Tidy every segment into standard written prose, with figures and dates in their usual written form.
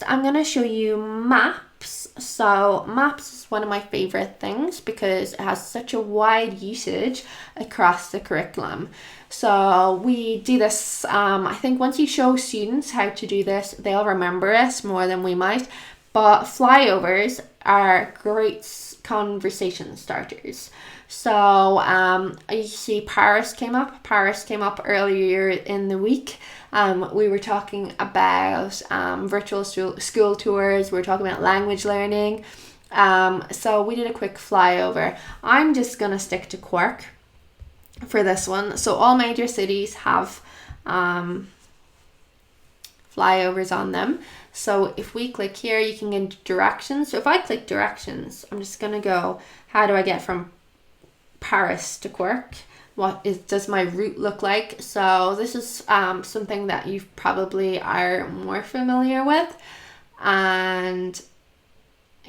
I'm going to show you maps. So maps is one of my favorite things because it has such a wide usage across the curriculum. So we do this, I think once you show students how to do this, they'll remember it more than we might. But flyovers are great conversation starters. So you see Paris came up. Paris came up earlier in the week. We were talking about virtual school tours. We were talking about language learning. So we did a quick flyover. I'm just going to stick to Cork for this one. So all major cities have flyovers on them. So if we click here, you can get directions. So if I click directions, I'm just going to go, how do I get from Paris to Cork? Does my route look like? So this is something that you probably are more familiar with, and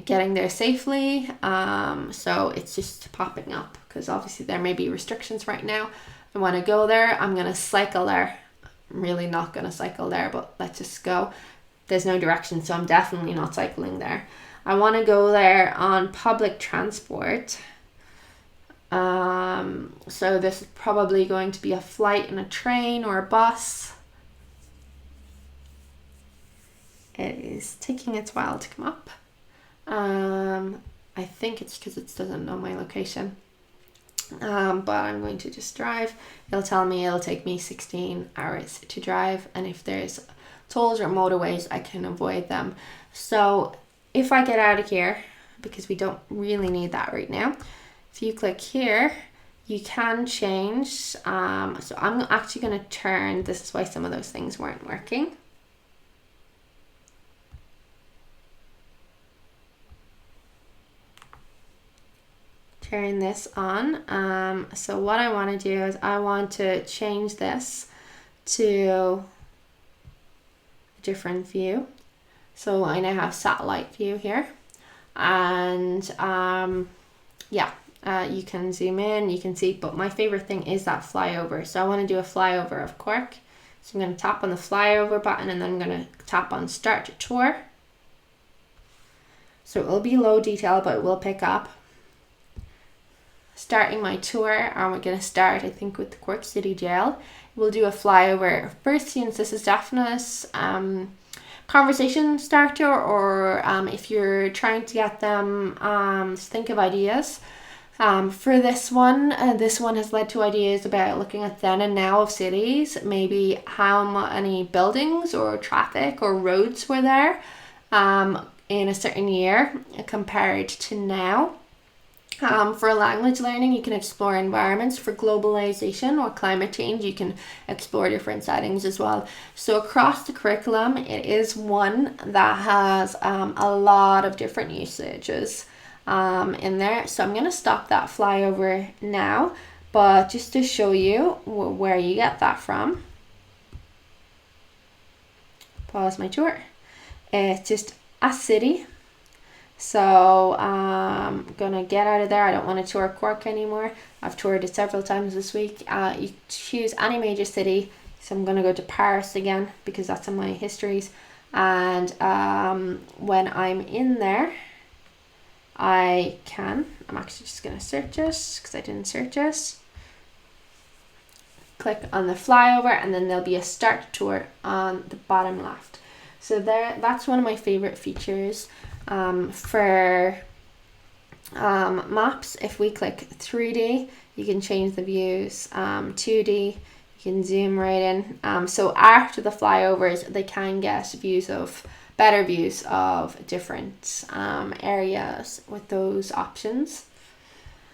getting there safely. So it's just popping up because obviously there may be restrictions right now. I want to go there. I'm going to cycle there. I'm really not going to cycle there, but let's just go. There's no direction, so I'm definitely not cycling there. I want to go there on public transport. So this is probably going to be a flight and a train or a bus. It is taking its while to come up. I think it's because it doesn't know my location. But I'm going to just drive. It'll tell me it'll take me 16 hours to drive, and if there's tolls or motorways, I can avoid them. So if I get out of here, because we don't really need that right now, if you click here, you can change. So I'm actually going to turn, this is why some of those things weren't working. Turn this on. So what I want to do is I want to change this to a different view. So I now have satellite view here, and you can zoom in, you can see, but my favorite thing is that flyover. So I want to do a flyover of Cork. So I'm going to tap on the flyover button, and then I'm going to tap on start tour. So it will be low detail, but it will pick up. Starting my tour, and we're going to start, I think, with the Cork City Jail. We'll do a flyover first, since this is definite conversation starter, or if you're trying to get them to think of ideas. For this one has led to ideas about looking at then and now of cities, maybe how many buildings or traffic or roads were there in a certain year compared to now. For language learning, you can explore environments. For globalization or climate change, you can explore different settings as well. So across the curriculum, it is one that has a lot of different usages in there. So I'm going to stop that flyover now, but just to show you where you get that from. Pause my tour. It's just a city. So I'm gonna get out of there. I don't want to tour Cork anymore. I've toured it several times this week. You choose any major city. So I'm gonna go to Paris again because that's in my histories. And when I'm in there, I'm actually just gonna search it because I didn't search it. Click on the flyover, and then there'll be a start tour on the bottom left. So that's one of my favorite features. For maps, if we click 3D, you can change the views. 2D, you can zoom right in. So after the flyovers, they can get better views of different areas with those options.